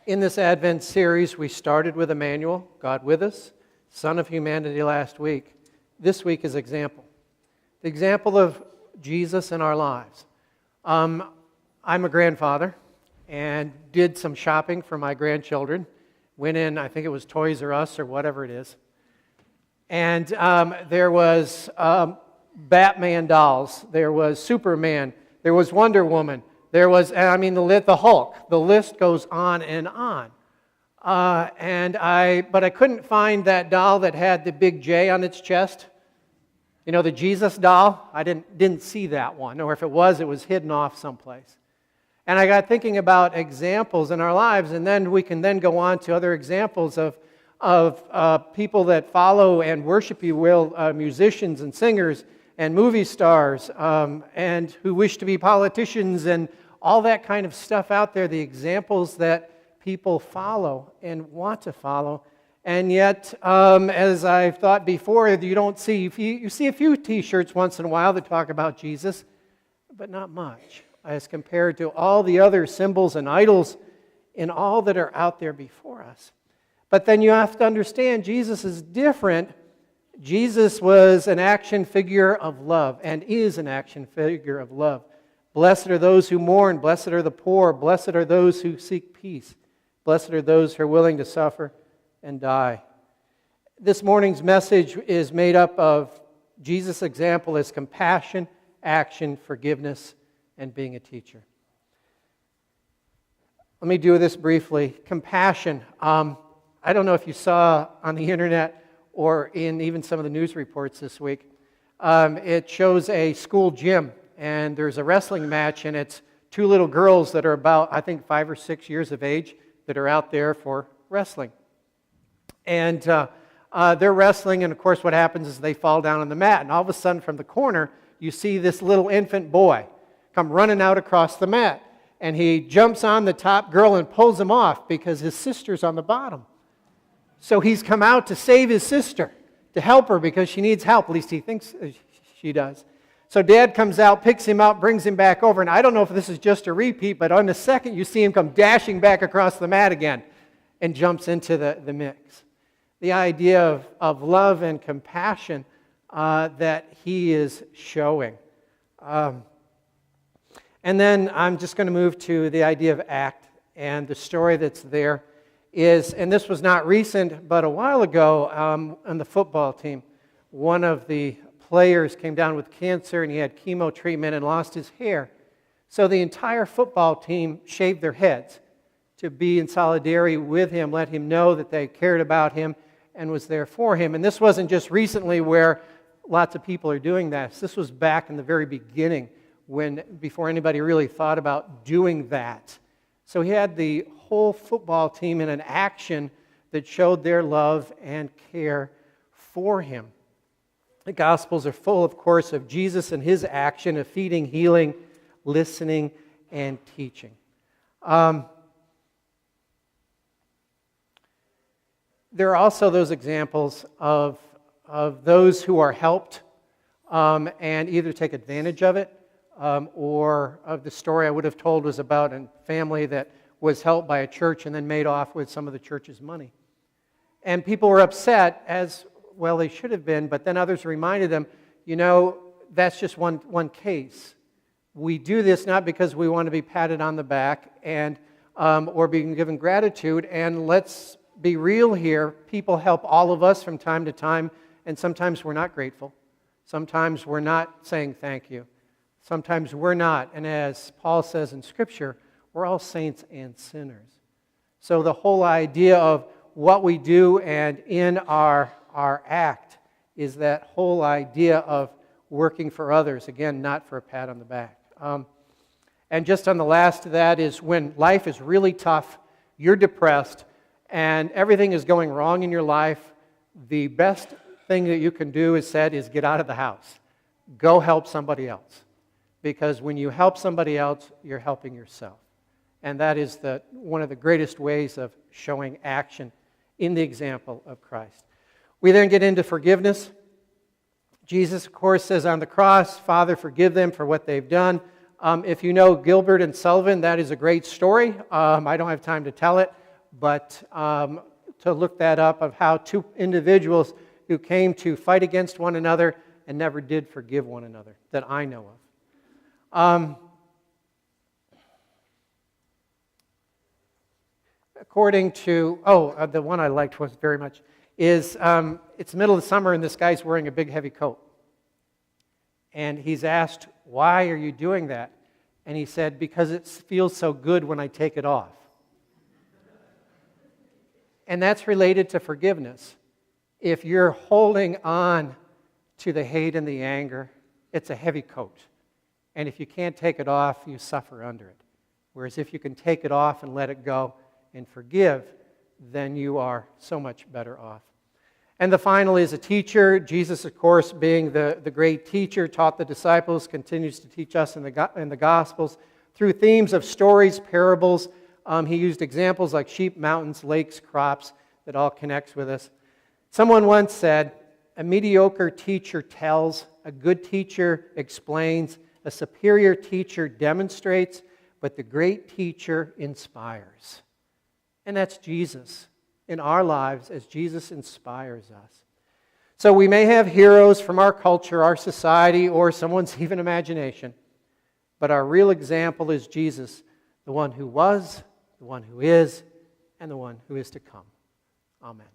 In this Advent series, we started with Emmanuel, God with us, Son of humanity last week. This week is example. The example of Jesus in our lives. I'm a grandfather and did some shopping for my grandchildren. Went in, I think it was Toys R Us or whatever it is. And there was Batman dolls. There was Superman. There was Wonder Woman. There was, the Hulk. The list goes on and on. But I couldn't find that doll that had the big J on its chest. You know, the Jesus doll? I didn't see that one. Or if it was hidden off someplace. And I got thinking about examples in our lives, and then we can then go on to other examples of people that follow and worship, you will, musicians and singers and movie stars, and who wish to be politicians and all that kind of stuff out there, the examples that people follow and want to follow. And yet, as I've thought before, you see a few t-shirts once in a while that talk about Jesus, but not much as compared to all the other symbols and idols and all that are out there before us. But then you have to understand Jesus is different. Jesus was an action figure of love and is an action figure of love. Blessed are those who mourn. Blessed are the poor. Blessed are those who seek peace. Blessed are those who are willing to suffer and die. This morning's message is made up of Jesus' example as compassion, action, forgiveness, and being a teacher. Let me do this briefly. Compassion. I don't know if you saw on the internet or in even some of the news reports this week. It shows a school gym, and there's a wrestling match, and it's two little girls that are about, I think, 5 or 6 years of age that are out there for wrestling. And they're wrestling, and of course what happens is they fall down on the mat, and all of a sudden from the corner, you see this little infant boy come running out across the mat. And he jumps on the top girl and pulls him off because his sister's on the bottom. So he's come out to save his sister, to help her because she needs help. At least he thinks she does. So Dad comes out, picks him up, brings him back over. And I don't know if this is just a repeat, but on the second you see him come dashing back across the mat again and jumps into the mix. The idea of love and compassion that he is showing. And then I'm just going to move to the idea of act, and the story that's there is, and this was not recent, but a while ago on the football team, one of the players came down with cancer and he had chemo treatment and lost his hair. So the entire football team shaved their heads to be in solidarity with him, let him know that they cared about him and was there for him. And this wasn't just recently where lots of people are doing that. This was back in the very beginning, before anybody really thought about doing that. So he had the whole football team in an action that showed their love and care for him. The Gospels are full, of course, of Jesus and his action of feeding, healing, listening, and teaching. There are also those examples of those who are helped and either take advantage of it, or of the story I would have told was about a family that was helped by a church and then made off with some of the church's money. And people were upset, as well they should have been, but then others reminded them, that's just one case. We do this not because we want to be patted on the back and or being given gratitude, and let's be real here. People help all of us from time to time, and sometimes we're not grateful. Sometimes we're not saying thank you. Sometimes we're not, and as Paul says in Scripture, we're all saints and sinners. So the whole idea of what we do and in our act is that whole idea of working for others, again, not for a pat on the back. And just on the last of that is when life is really tough, you're depressed, and everything is going wrong in your life, the best thing that you can do is get out of the house. Go help somebody else. Because when you help somebody else, you're helping yourself. And that is one of the greatest ways of showing action in the example of Christ. We then get into forgiveness. Jesus, of course, says on the cross, Father, forgive them for what they've done. If you know Gilbert and Sullivan, that is a great story. I don't have time to tell it. but to look that up of how two individuals who came to fight against one another and never did forgive one another that I know of. According to, the one I liked was very much, is it's the middle of the summer and this guy's wearing a big heavy coat. And he's asked, why are you doing that? And he said, because it feels so good when I take it off. And that's related to forgiveness. If you're holding on to the hate and the anger, it's a heavy coat. And if you can't take it off, you suffer under it. Whereas if you can take it off and let it go and forgive, then you are so much better off. And the final is a teacher. Jesus, of course, being the great teacher, taught the disciples, continues to teach us in the Gospels through themes of stories, parables. He used examples like sheep, mountains, lakes, crops, that all connects with us. Someone once said, a mediocre teacher tells, a good teacher explains, a superior teacher demonstrates, but the great teacher inspires. And that's Jesus in our lives as Jesus inspires us. So we may have heroes from our culture, our society, or someone's even imagination, but our real example is Jesus, the one who was, the one who is, and the one who is to come. Amen.